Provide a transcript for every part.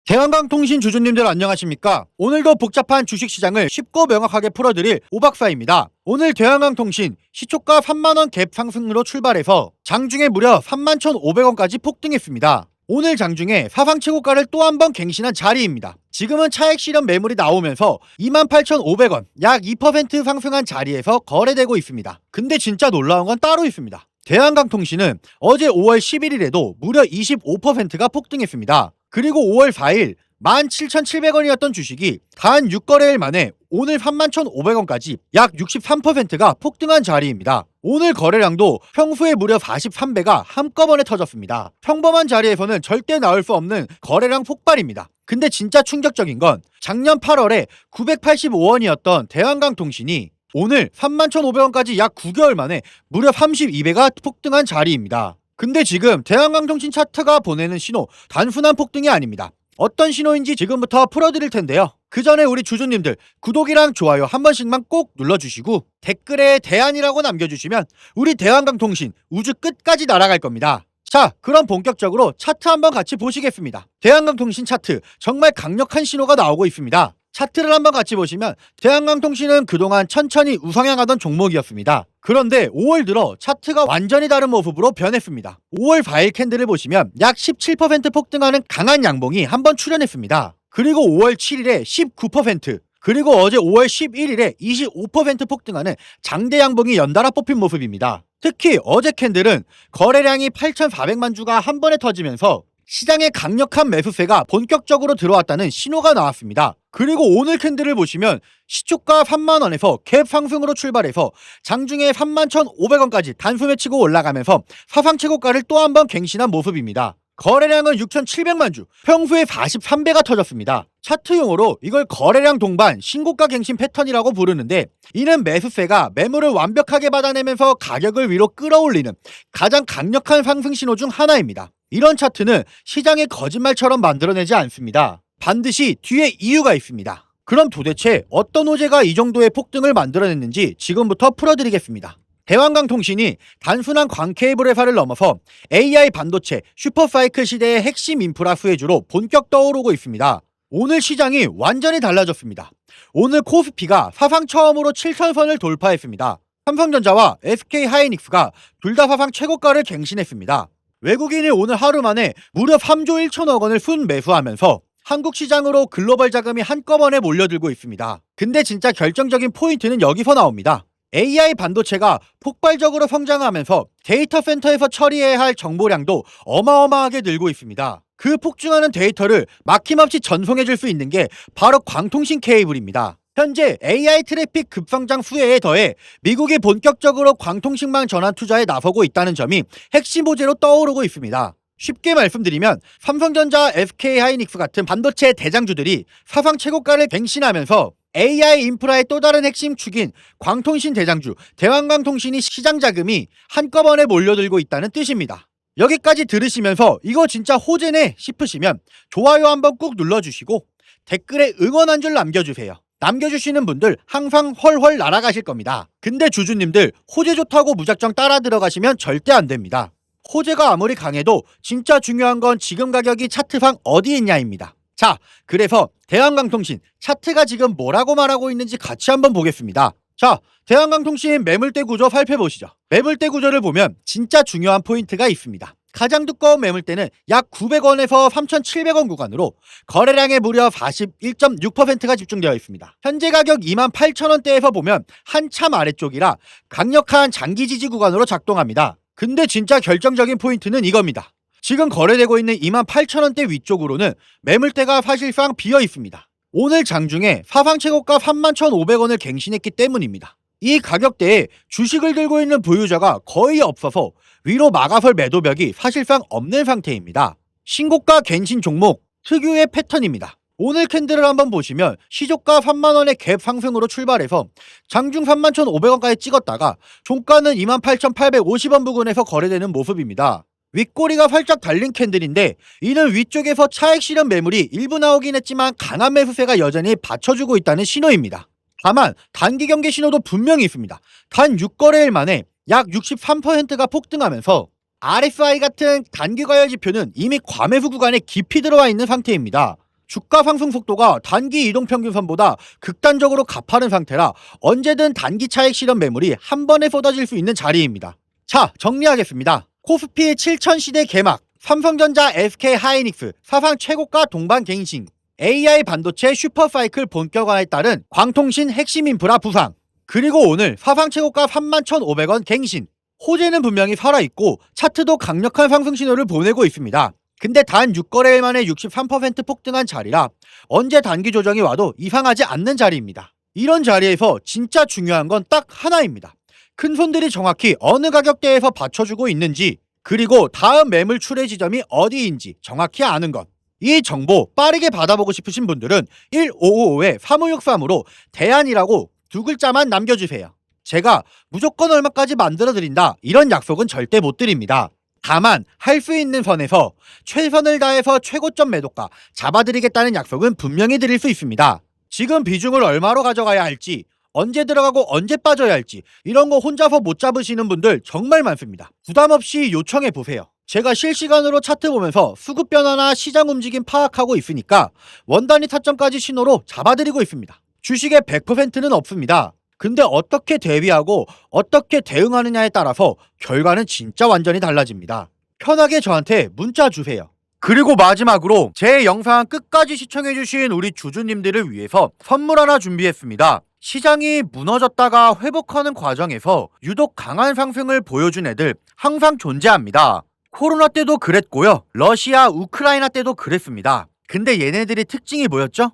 대한강통신 주주님들 안녕하십니까? 오늘도 복잡한 주식시장을 쉽고 명확하게 풀어드릴 오박사입니다. 오늘 대한강통신 시초가 3만원 갭 상승으로 출발해서 장중에 무려 31,500원까지 폭등했습니다. 오늘 장중에 사상 최고가를 또 한 번 갱신한 자리입니다. 지금은 차익 실현 매물이 나오면서 28,500원, 약 2% 상승한 자리에서 거래되고 있습니다. 근데 진짜 놀라운 건 따로 있습니다. 대한강통신은 어제 5월 11일에도 무려 25%가 폭등했습니다. 그리고 5월 4일 17,700원이었던 주식이 단 6거래일 만에 오늘 31,500원까지 약 63%가 폭등한 자리입니다. 오늘 거래량도 평소에 무려 43배가 한꺼번에 터졌습니다. 평범한 자리에서는 절대 나올 수 없는 거래량 폭발입니다. 근데 진짜 충격적인 건 작년 8월에 985원이었던 대한강통신이 오늘 31,500원까지 약 9개월 만에 무려 32배가 폭등한 자리입니다. 근데 지금 대한강통신 차트가 보내는 신호 단순한 폭등이 아닙니다. 어떤 신호인지 지금부터 풀어드릴 텐데요. 그 전에 우리 주주님들 구독이랑 좋아요 한 번씩만 꼭 눌러주시고 댓글에 대안이라고 남겨주시면 우리 대한강통신 우주 끝까지 날아갈 겁니다. 자, 그럼 본격적으로 차트 한번 같이 보시겠습니다. 대한강통신 차트 정말 강력한 신호가 나오고 있습니다. 차트를 한번 같이 보시면 대한강통신은 그동안 천천히 우상향하던 종목이었습니다. 그런데 5월 들어 차트가 완전히 다른 모습으로 변했습니다. 5월 4일 캔들을 보시면 약 17% 폭등하는 강한 양봉이 한번 출현했습니다. 그리고 5월 7일에 19%, 그리고 어제 5월 11일에 25% 폭등하는 장대 양봉이 연달아 뽑힌 모습입니다. 특히 어제 캔들은 거래량이 8,400만 주가 한 번에 터지면서 시장에 강력한 매수세가 본격적으로 들어왔다는 신호가 나왔습니다. 그리고 오늘 캔들을 보시면 시초가 3만원에서 갭 상승으로 출발해서 장중에 31,500원까지 단숨에 치고 올라가면서 사상 최고가를 또 한 번 갱신한 모습입니다. 거래량은 6,700만 주, 평소에 43배가 터졌습니다. 차트 용어로 이걸 거래량 동반 신고가 갱신 패턴이라고 부르는데, 이는 매수세가 매물을 완벽하게 받아내면서 가격을 위로 끌어올리는 가장 강력한 상승 신호 중 하나입니다. 이런 차트는 시장의 거짓말처럼 만들어내지 않습니다. 반드시 뒤에 이유가 있습니다. 그럼 도대체 어떤 호재가 이 정도의 폭등을 만들어냈는지 지금부터 풀어드리겠습니다. 대한강통신이 단순한 광케이블 회사를 넘어서 AI 반도체 슈퍼사이클 시대의 핵심 인프라 수혜주로 본격 떠오르고 있습니다. 오늘 시장이 완전히 달라졌습니다. 오늘 코스피가 사상 처음으로 7,000선을 돌파했습니다. 삼성전자와 SK하이닉스가 둘 다 사상 최고가를 갱신했습니다. 외국인이 오늘 하루 만에 무려 3조 1천억 원을 순매수하면서 한국 시장으로 글로벌 자금이 한꺼번에 몰려들고 있습니다. 근데 진짜 결정적인 포인트는 여기서 나옵니다. AI 반도체가 폭발적으로 성장하면서 데이터 센터에서 처리해야 할 정보량도 어마어마하게 늘고 있습니다. 그 폭증하는 데이터를 막힘없이 전송해줄 수 있는 게 바로 광통신 케이블입니다. 현재 AI 트래픽 급성장 수혜에 더해 미국이 본격적으로 광통신망 전환 투자에 나서고 있다는 점이 핵심 호재로 떠오르고 있습니다. 쉽게 말씀드리면 삼성전자, SK하이닉스 같은 반도체 대장주들이 사상 최고가를 갱신하면서 AI 인프라의 또 다른 핵심 축인 광통신 대장주 대한강통신이 시장 자금이 한꺼번에 몰려들고 있다는 뜻입니다. 여기까지 들으시면서 이거 진짜 호재네 싶으시면 좋아요 한번 꾹 눌러주시고 댓글에 응원 한 줄 남겨주세요. 남겨주시는 분들 항상 헐헐 날아가실 겁니다. 근데 주주님들 호재 좋다고 무작정 따라 들어가시면 절대 안 됩니다. 호재가 아무리 강해도 진짜 중요한 건 지금 가격이 차트상 어디에 있냐입니다. 자, 그래서 대한강통신 차트가 지금 뭐라고 말하고 있는지 같이 한번 보겠습니다. 자, 대한강통신 매물대 구조 살펴보시죠. 매물대 구조를 보면 진짜 중요한 포인트가 있습니다. 가장 두꺼운 매물대는 약 900원에서 3,700원 구간으로 거래량의 무려 41.6%가 집중되어 있습니다. 현재 가격 28,000원대에서 보면 한참 아래쪽이라 강력한 장기 지지 구간으로 작동합니다. 근데 진짜 결정적인 포인트는 이겁니다. 지금 거래되고 있는 28,000원대 위쪽으로는 매물대가 사실상 비어 있습니다. 오늘 장중에 사상 최고가 31,500원을 갱신했기 때문입니다. 이 가격대에 주식을 들고 있는 보유자가 거의 없어서 위로 막아설 매도벽이 사실상 없는 상태입니다. 신고가 갱신 종목 특유의 패턴입니다. 오늘 캔들을 한번 보시면 시초가 3만원의 갭 상승으로 출발해서 장중 31,500원까지 찍었다가 종가는 28,850원 부근에서 거래되는 모습입니다. 윗꼬리가 살짝 달린 캔들인데 이는 위쪽에서 차익 실현 매물이 일부 나오긴 했지만 강한 매수세가 여전히 받쳐주고 있다는 신호입니다. 다만 단기 경계 신호도 분명히 있습니다. 단 6거래일 만에 약 63%가 폭등하면서 RSI 같은 단기 과열 지표는 이미 과매수 구간에 깊이 들어와 있는 상태입니다. 주가 상승 속도가 단기 이동평균선보다 극단적으로 가파른 상태라 언제든 단기 차익 실현 매물이 한 번에 쏟아질 수 있는 자리입니다. 자, 정리하겠습니다. 코스피 7000시대 개막, 삼성전자, SK하이닉스, 사상 최고가 동반갱신, AI 반도체 슈퍼사이클 본격화에 따른 광통신 핵심 인프라 부상, 그리고 오늘 사상 최고가 31,500원 갱신. 호재는 분명히 살아있고 차트도 강력한 상승 신호를 보내고 있습니다. 근데 단 6거래일 만에 63% 폭등한 자리라 언제 단기 조정이 와도 이상하지 않는 자리입니다. 이런 자리에서 진짜 중요한 건 딱 하나입니다. 큰손들이 정확히 어느 가격대에서 받쳐주고 있는지, 그리고 다음 매물 출회 지점이 어디인지 정확히 아는 것. 이 정보 빠르게 받아보고 싶으신 분들은 1555-3563으로 대안이라고 두 글자만 남겨주세요. 제가 무조건 얼마까지 만들어드린다 이런 약속은 절대 못 드립니다. 다만 할 수 있는 선에서 최선을 다해서 최고점 매도가 잡아드리겠다는 약속은 분명히 드릴 수 있습니다. 지금 비중을 얼마로 가져가야 할지, 언제 들어가고 언제 빠져야 할지 이런 거 혼자서 못 잡으시는 분들 정말 많습니다. 부담 없이 요청해 보세요. 제가 실시간으로 차트 보면서 수급 변화나 시장 움직임 파악하고 있으니까 원단위 타점까지 신호로 잡아드리고 있습니다. 주식의 100%는 없습니다. 근데 어떻게 대비하고 어떻게 대응하느냐에 따라서 결과는 진짜 완전히 달라집니다. 편하게 저한테 문자 주세요. 그리고 마지막으로 제 영상 끝까지 시청해주신 우리 주주님들을 위해서 선물 하나 준비했습니다. 시장이 무너졌다가 회복하는 과정에서 유독 강한 상승을 보여준 애들 항상 존재합니다. 코로나 때도 그랬고요. 러시아, 우크라이나 때도 그랬습니다. 근데 얘네들의 특징이 뭐였죠?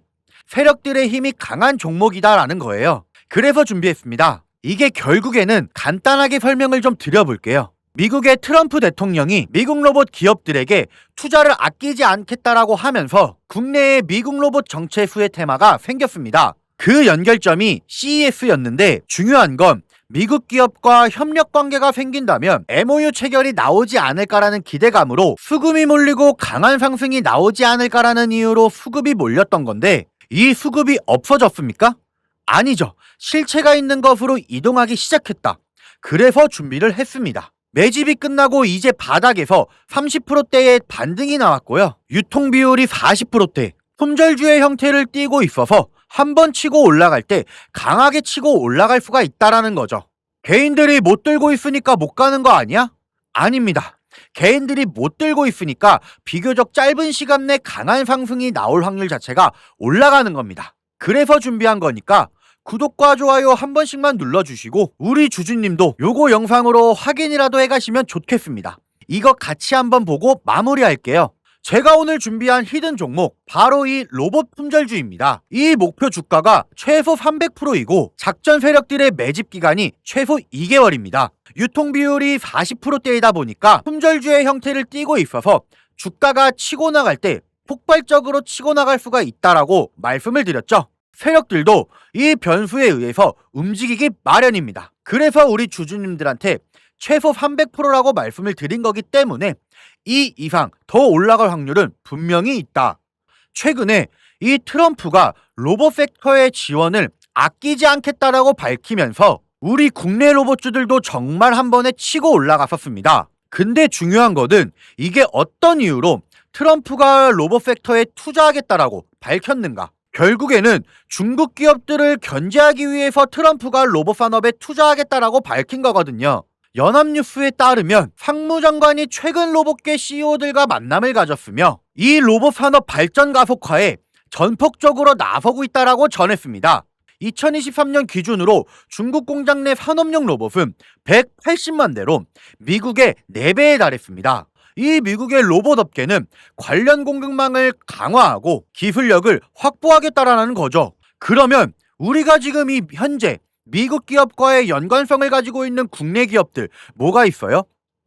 세력들의 힘이 강한 종목이다라는 거예요. 그래서 준비했습니다. 이게 결국에는 간단하게 설명을 좀 드려볼게요. 미국의 트럼프 대통령이 미국 로봇 기업들에게 투자를 아끼지 않겠다라고 하면서 국내에 미국 로봇 정체수의 테마가 생겼습니다. 그 연결점이 CES였는데 중요한 건 미국 기업과 협력 관계가 생긴다면 MOU 체결이 나오지 않을까라는 기대감으로 수급이 몰리고 강한 상승이 나오지 않을까라는 이유로 수급이 몰렸던 건데, 이 수급이 없어졌습니까? 아니죠. 실체가 있는 것으로 이동하기 시작했다. 그래서 준비를 했습니다. 매집이 끝나고 이제 바닥에서 30%대의 반등이 나왔고요. 유통 비율이 40%대, 품절주의 형태를 띠고 있어서 한번 치고 올라갈 때 강하게 치고 올라갈 수가 있다라는 거죠. 개인들이 못 들고 있으니까 못 가는 거 아니야? 아닙니다. 개인들이 못 들고 있으니까 비교적 짧은 시간 내 강한 상승이 나올 확률 자체가 올라가는 겁니다. 그래서 준비한 거니까 구독과 좋아요 한 번씩만 눌러주시고 우리 주주님도 요거 영상으로 확인이라도 해가시면 좋겠습니다. 이거 같이 한번 보고 마무리할게요. 제가 오늘 준비한 히든 종목 바로 이 로봇 품절주입니다. 이 목표 주가가 최소 300%이고 작전 세력들의 매집 기간이 최소 2개월입니다. 유통 비율이 40%대이다 보니까 품절주의 형태를 띠고 있어서 주가가 치고 나갈 때 폭발적으로 치고 나갈 수가 있다라고 말씀을 드렸죠. 세력들도 이 변수에 의해서 움직이기 마련입니다. 그래서 우리 주주님들한테 최소 300%라고 말씀을 드린 거기 때문에 이 이상 더 올라갈 확률은 분명히 있다. 최근에 이 트럼프가 로봇 섹터의 지원을 아끼지 않겠다라고 밝히면서 우리 국내 로봇주들도 정말 한 번에 치고 올라갔었습니다. 근데 중요한 것은 이게 어떤 이유로 트럼프가 로봇 섹터에 투자하겠다라고 밝혔는가? 결국에는 중국 기업들을 견제하기 위해서 트럼프가 로봇 산업에 투자하겠다라고 밝힌 거거든요. 연합뉴스에 따르면 상무장관이 최근 로봇계 CEO들과 만남을 가졌으며 이 로봇 산업 발전 가속화에 전폭적으로 나서고 있다라고 전했습니다. 2023년 기준으로 중국 공장 내 산업용 로봇은 180만 대로 미국의 4배에 달했습니다. 이 미국의 로봇 업계는 관련 공급망을 강화하고 기술력을 확보하겠다라는 거죠. 그러면 우리가 지금 이 현재 미국 기업과의 연관성을 가지고 있는 국내 기업들 뭐가 있어요?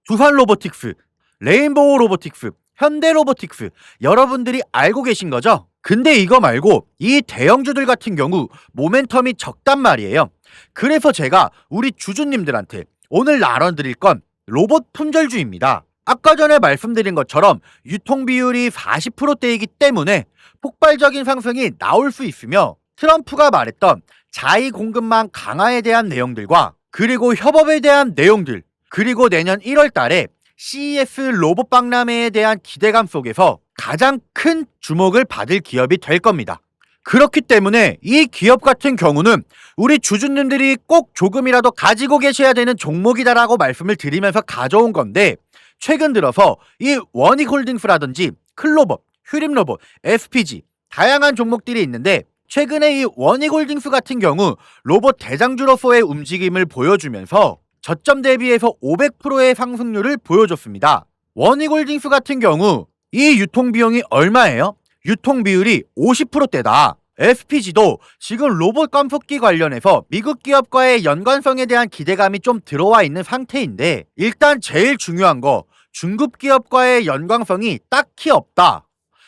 두산 로보틱스, 레인보우 로보틱스, 현대 로보틱스, 여러분들이 알고 계신 거죠? 근데 이거 말고 이 대형주들 같은 경우 모멘텀이 적단 말이에요. 그래서 제가 우리 주주님들한테 오늘 나눠드릴 건 로봇 품절주입니다. 아까 전에 말씀드린 것처럼 유통 비율이 40%대이기 때문에 폭발적인 상승이 나올 수 있으며 트럼프가 말했던 자위 공급망 강화에 대한 내용들과 그리고 협업에 대한 내용들, 그리고 내년 1월 달에 CES 로봇 박람회에 대한 기대감 속에서 가장 큰 주목을 받을 기업이 될 겁니다. 그렇기 때문에 이 기업 같은 경우는 우리 주주님들이 꼭 조금이라도 가지고 계셔야 되는 종목이다라고 말씀을 드리면서 가져온 건데, 최근 들어서 이 원익홀딩스라든지 클로버, 휴림로봇, SPG 다양한 종목들이 있는데, 최근에 이 원익홀딩스 같은 경우 로봇 대장주로서의 움직임을 보여주면서 저점 대비해서 500%의 상승률을 보여줬습니다. 원익홀딩스 같은 경우 이 유통비용이 얼마예요? 유통비율이 50%대다. SPG도 지금 로봇 깜속기 관련해서 미국 기업과의 연관성에 대한 기대감이 좀 들어와 있는 상태인데, 일단 제일 중요한 거, 중국 기업과의 연관성이 딱히 없다.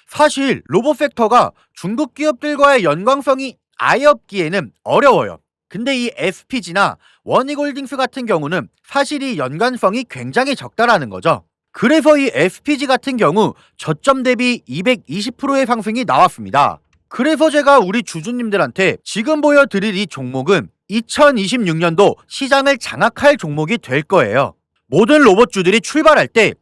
사실 로봇 섹터가 중국 기업들과의 연관성이 아예 없기에는 어려워요. 근데 이 SPG나 원익홀딩스 같은 경우는 사실 이 연관성이 굉장히 적다라는 거죠. 그래서 이 SPG 같은 경우 저점 대비 220%의 상승이 나왔습니다. 그래서 제가 우리 주주님들한테 지금 보여드릴 이 종목은 2026년도 시장을 장악할 종목이 될 거예요. 모든 로봇주들이 출발할 때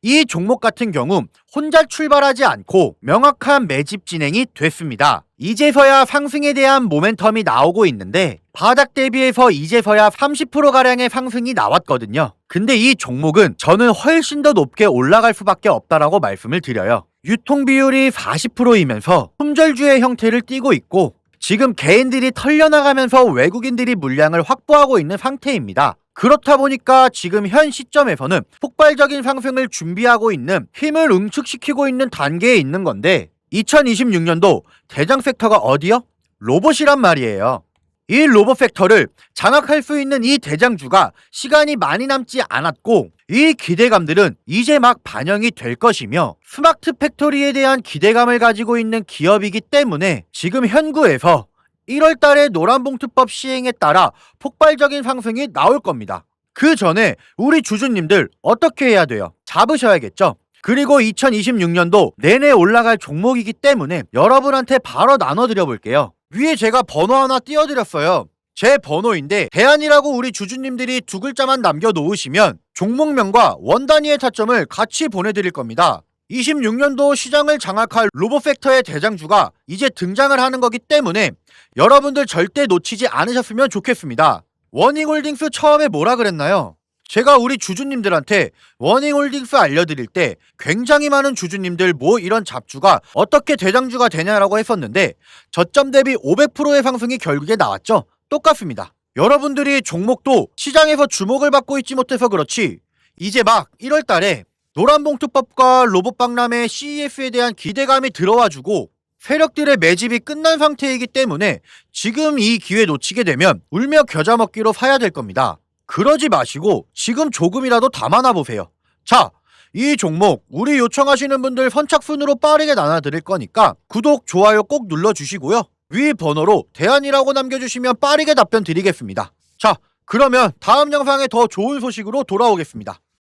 이 종목 같은 경우 혼자 출발하지 않고 명확한 매집 진행이 됐습니다. 이제서야 상승에 대한 모멘텀이 나오고 있는데, 바닥 대비해서 이제서야 30%가량의 상승이 나왔거든요. 근데 이 종목은 저는 훨씬 더 높게 올라갈 수밖에 없다라고 말씀을 드려요. 유통비율이 40%이면서 품절주의 형태를 띠고 있고, 지금 개인들이 털려나가면서 외국인들이 물량을 확보하고 있는 상태입니다. 그렇다 보니까 지금 현 시점에서는 폭발적인 상승을 준비하고 있는, 힘을 응축시키고 있는 단계에 있는 건데, 2026년도 대장 섹터가 어디요? 로봇이란 말이에요. 이 로봇 섹터를 장악할 수 있는 이 대장주가 시간이 많이 남지 않았고, 이 기대감들은 이제 막 반영이 될 것이며, 스마트 팩토리에 대한 기대감을 가지고 있는 기업이기 때문에 지금 현구에서 1월 달에 노란봉투법 시행에 따라 폭발적인 상승이 나올 겁니다. 그 전에 우리 주주님들 어떻게 해야 돼요? 잡으셔야겠죠? 그리고 2026년도 내내 올라갈 종목이기 때문에 여러분한테 바로 나눠드려 볼게요. 위에 제가 번호 하나 띄워드렸어요. 제 번호인데, 대안이라고 우리 주주님들이 두 글자만 남겨놓으시면 종목명과 원 단위의 타점을 같이 보내드릴 겁니다. 26년도 시장을 장악할 로봇 섹터의 대장주가 이제 등장을 하는 거기 때문에 여러분들 절대 놓치지 않으셨으면 좋겠습니다. 원익홀딩스 처음에 뭐라 그랬나요? 제가 우리 주주님들한테 원익홀딩스 알려드릴 때 굉장히 많은 주주님들 뭐 이런 잡주가 어떻게 대장주가 되냐라고 했었는데, 저점 대비 500%의 상승이 결국에 나왔죠. 똑같습니다. 여러분들이 종목도 시장에서 주목을 받고 있지 못해서 그렇지, 이제 막 1월 달에 노란봉투법과 로봇박람회 CES에 대한 기대감이 들어와주고 세력들의 매집이 끝난 상태이기 때문에 지금 이 기회 놓치게 되면 울며 겨자 먹기로 사야 될 겁니다. 그러지 마시고 지금 조금이라도 담아놔 보세요. 자, 이 종목 우리 요청하시는 분들 선착순으로 빠르게 나눠드릴 거니까 구독, 좋아요 꼭 눌러주시고요. 위 번호로 대안이라고 남겨주시면 빠르게 답변 드리겠습니다. 자, 그러면 다음 영상에 더 좋은 소식으로 돌아오겠습니다.